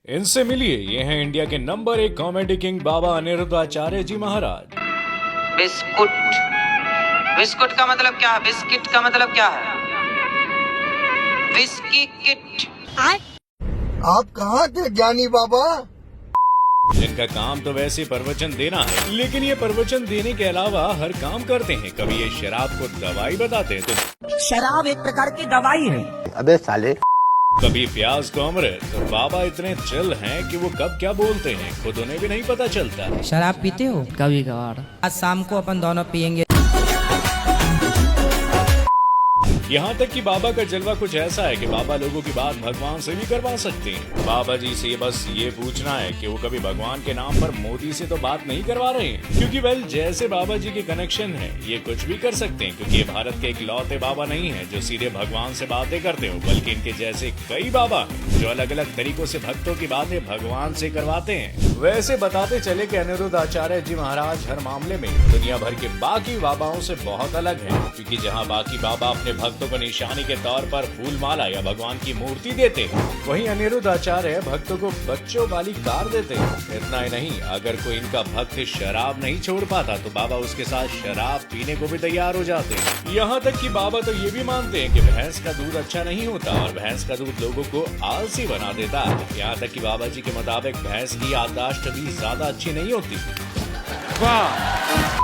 इनसे मिलिए, ये हैं इंडिया के नंबर 1 कॉमेडी किंग बाबा अनिरुद्धाचार्य जी महाराज। बिस्कुट। बिस्कुट का मतलब क्या है? बिस्किट का मतलब क्या है? Whisky kit. आप कहाँ थे ज्ञानी बाबा? जिनका काम तो वैसे प्रवचन देना है, लेकिन ये प्रवचन देने के अलावा हर काम करते हैं। कभी ये शराब को दवाई बताते हैं तो शराब एक प्रकार की दवाई है। अबे साले, कभी प्याज को अमृत। तो बाबा इतने चिल हैं कि वो कब क्या बोलते हैं खुद उन्हें भी नहीं पता चलता। शराब पीते हो? कभी कभार। आज शाम को अपन दोनों पियेंगे। यहाँ तक कि बाबा का जलवा कुछ ऐसा है कि बाबा लोगों की बात भगवान से भी करवा सकते हैं। बाबा जी से बस ये पूछना है कि वो कभी भगवान के नाम पर मोदी से तो बात नहीं करवा रहे हैं, क्योंकि वेल जैसे बाबा जी के कनेक्शन है ये कुछ भी कर सकते हैं, क्योंकि ये भारत के इकलौते बाबा नहीं है जो सीधे भगवान से बातें करते हो, बल्कि इनके जैसे कई बाबा हैं जो अलग अलग तरीकों से भक्तों की बातें भगवान से करवाते हैं। वैसे बताते चले कि अनिरुद्धाचार्य जी महाराज हर मामले में दुनिया भर के बाकी बाबाओं से बहुत अलग है, क्योंकि जहाँ बाकी बाबा अपने भक्तों को निशानी के तौर पर फूल माला या भगवान की मूर्ति देते हैं, वहीं अनिरुद्धाचार्य भक्तों को बच्चों वाली कार देते हैं। इतना ही नहीं, अगर कोई इनका भक्त शराब नहीं छोड़ पाता तो बाबा उसके साथ शराब पीने को भी तैयार हो जाते हैं। यहाँ तक कि बाबा तो ये भी मानते हैं कि भैंस का दूध अच्छा नहीं होता और भैंस का दूध लोगों को आलसी बना देता है। यहाँ तक कि बाबा जी के मुताबिक भैंस की याददाश्त भी ज्यादा अच्छी नहीं होती। वाह,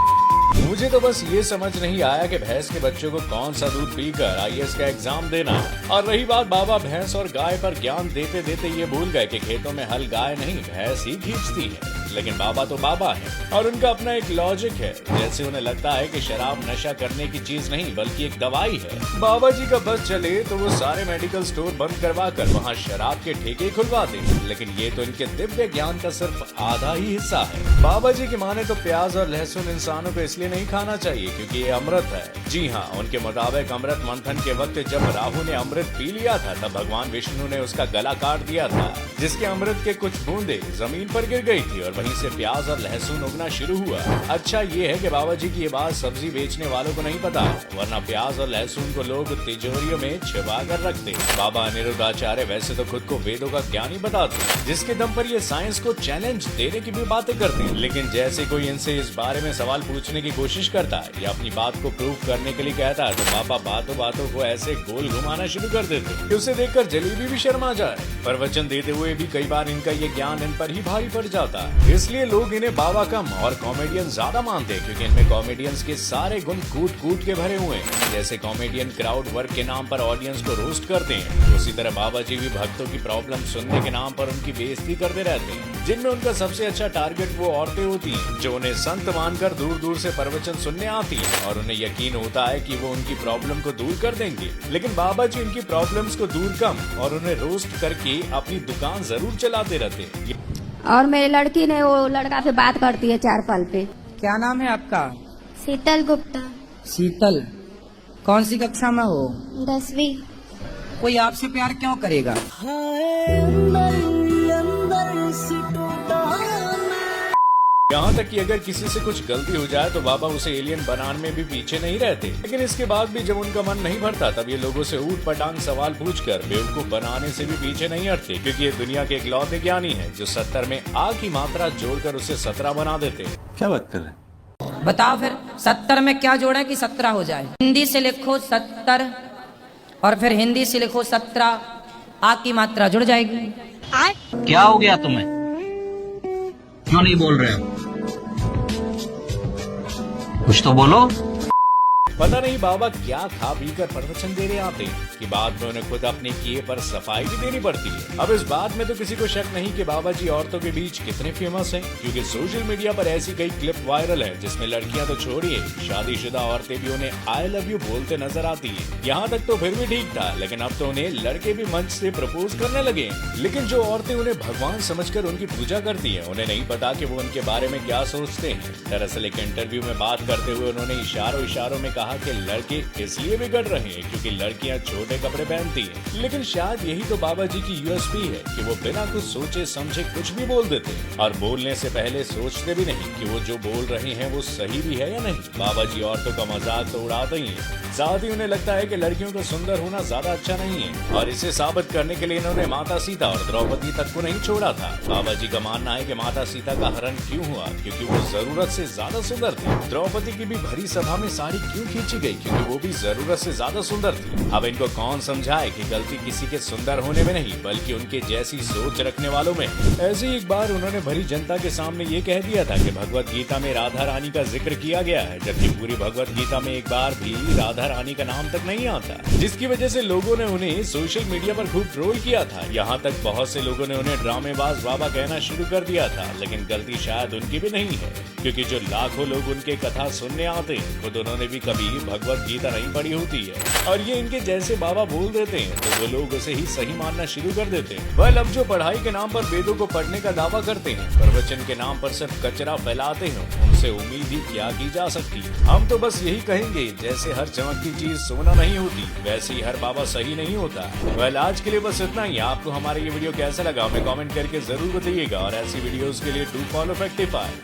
मुझे तो बस ये समझ नहीं आया कि भैंस के बच्चों को कौन सा दूध पीकर आईएएस का एग्जाम देना है। और रही बात बाबा भैंस और गाय पर ज्ञान देते देते ये भूल गए कि खेतों में हल गाय नहीं भैंस ही खींचती है। लेकिन बाबा तो बाबा है और उनका अपना एक लॉजिक है। जैसे उन्हें लगता है कि शराब नशा करने की चीज नहीं बल्कि एक दवाई है। बाबा जी का बस चले तो वो सारे मेडिकल स्टोर बंद करवा कर वहाँ शराब के ठेके खुलवा दे, लेकिन ये तो इनके दिव्य ज्ञान का सिर्फ आधा ही हिस्सा है। बाबा जी की माने तो प्याज और लहसुन इंसानों को इसलिए नहीं खाना चाहिए क्योंकि ये अमृत है। जी हाँ, उनके मुताबिक अमृत मंथन के वक्त जब राहु ने अमृत पी लिया था तब भगवान विष्णु ने उसका गला काट दिया था, जिसके अमृत के कुछ बूंदे जमीन पर गिर गई थी और वहीं से प्याज और लहसुन उगना शुरू हुआ। अच्छा ये है कि बाबा जी की ये बात सब्जी बेचने वालों को नहीं पता, वरना प्याज और लहसुन को लोग तिजोरियों में छिपा कर रखते। बाबा अनिरुद्धाचार्य वैसे तो खुद को वेदों का ज्ञानी बताते, जिसके दम पर ये साइंस को चैलेंज देने की भी बातें करते हैं, लेकिन जैसे कोई इनसे इस बारे में सवाल पूछने की कोशिश करता है या अपनी बात को प्रूव करने के लिए कहता है तो बाबा बातों बातों को ऐसे गोल घुमाना शुरू कर देते कि उसे देखकर जलेबी भी शर्मा जाए। प्रवचन देते हुए भी कई बार इनका ये ज्ञान इन पर ही भारी पड़ जाता है, इसलिए लोग इन्हें बाबा कम और कॉमेडियन ज्यादा मानते हैं, क्योंकि इनमें कॉमेडियंस के सारे गुण कूट कूट के भरे हुए हैं। जैसे कॉमेडियन क्राउड वर्क के नाम पर ऑडियंस को रोस्ट करते हैं, उसी तरह बाबा जी भी भक्तों की प्रॉब्लम सुनने के नाम पर उनकी बेइज्जती करते रहते हैं, जिनमें उनका सबसे अच्छा टारगेट वो औरतें होती हैं जो उन्हें संत मानकर दूर दूर से प्रवचन सुनने आती हैं और उन्हें यकीन होता है कि वो उनकी प्रॉब्लम को दूर कर देंगे। लेकिन बाबा जी उनकी प्रॉब्लम्स को दूर कम और उन्हें रोस्ट करके अपनी दुकान जरूर चलाते रहते हैं। और मेरी लड़की ने वो लड़का से बात करती है 4 पल पे। क्या नाम है आपका? शीतल गुप्ता। शीतल। कौन सी कक्षा में हो? 10वीं। कोई आपसे प्यार क्यों करेगा? यहाँ तक कि अगर किसी से कुछ गलती हो जाए तो बाबा उसे एलियन बनाने में भी पीछे नहीं रहते, लेकिन इसके बाद भी जब उनका मन नहीं भरता तब ये लोगों से ऊट पटांग सवाल पूछकर बेवकूफ बनाने से भी पीछे नहीं हटते, क्योंकि ये दुनिया के इकलौते ज्ञानी हैं जो 70 में आ की मात्रा जोड़कर उसे 17 बना देते। क्या बात कर रहे हैं? बताओ फिर 70 में क्या जोड़े कि 17 हो जाए? हिंदी से लिखो 70 और फिर हिंदी से लिखो 17, आ की मात्रा जुड़ जाएगी। क्या हो गया तुम्हें? क्यों नहीं बोल रहे हो? कुछ तो बोलो। पता नहीं बाबा क्या खा पी कर प्रवचन देने आते हैं कि बाद में उन्हें खुद अपने किए पर सफाई भी देनी पड़ती है। अब इस बात में तो किसी को शक नहीं कि बाबा जी औरतों के बीच कितने फेमस हैं, क्योंकि सोशल मीडिया पर ऐसी कई क्लिप वायरल है जिसमें लड़कियां तो छोड़िए शादीशुदा औरतें भी उन्हें आई लव यू बोलते नजर आती है। यहाँ तक तो फिर भी ठीक था, लेकिन अब तो उन्हें लड़के भी मंच से प्रपोज करने लगे। लेकिन जो औरतें उन्हें भगवान समझकर उनकी पूजा करती है उन्हें नहीं पता कि वो उनके बारे में क्या सोचते हैं। दरअसल एक इंटरव्यू में बात करते हुए उन्होंने इशारों में कहा कहा कि लड़के इसलिए बिगड़ रहे हैं क्योंकि लड़कियां छोटे कपड़े पहनती हैं। लेकिन शायद यही तो बाबा जी की यूएसपी है कि वो बिना कुछ सोचे समझे कुछ भी बोल देते हैं और बोलने से पहले सोचते भी नहीं कि वो जो बोल रहे हैं वो सही भी है या नहीं। बाबा जी औरतों का मजाक तो उड़ाते ही हैं, साथ ही उन्हें लगता है कि लड़कियों को सुंदर होना ज्यादा अच्छा नहीं है और इसे साबित करने के लिए इन्होंने माता सीता और द्रौपदी तक को नहीं छोड़ा था। बाबा जी का मानना है कि माता सीता का हरण क्यों हुआ, क्योंकि वो जरूरत से ज्यादा सुंदर थी। द्रौपदी की भी भरी सभा में साड़ी क्यों खींची गई, क्योंकि वो भी जरूरत से ज्यादा सुंदर थी। अब इनको कौन समझाए कि गलती किसी के सुंदर होने में नहीं बल्कि उनके जैसी सोच रखने वालों में। ऐसे ही एक बार उन्होंने भरी जनता के सामने ये कह दिया था कि भगवत गीता में राधा रानी का जिक्र किया गया है, जबकि पूरी भगवत गीता में एक बार भी राधा रानी का नाम तक नहीं आता, जिसकी वजह से लोगों ने उन्हें सोशल मीडिया पर खूब ट्रोल किया था। यहाँ तक बहुत से लोगों ने उन्हें ड्रामेबाज बाबा कहना शुरू कर दिया था। लेकिन गलती शायद उनकी भी नहीं है, क्योंकि जो लाखों लोग उनके कथा सुनने आते हैं खुद उन्होंने भी कभी भगवत गीता नहीं पढ़ी होती है और ये इनके जैसे बाबा बोल देते हैं तो वो लोग उसे ही सही मानना शुरू कर देते हैं। वह अब जो पढ़ाई के नाम पर वेदों को पढ़ने का दावा करते हैं, प्रवचन के नाम पर सिर्फ कचरा फैलाते हैं, उनसे उम्मीद ही क्या की जा सकती। हम तो बस यही कहेंगे, जैसे हर चमकती चीज सोना नहीं होती वैसे ही हर बाबा सही नहीं होता। वेल आज के लिए बस इतना ही। आपको हमारा ये वीडियो कैसा लगा हमें कमेंट करके जरूर बताइएगा और ऐसी वीडियोस के लिए डू फॉलो फैक्टिफाई।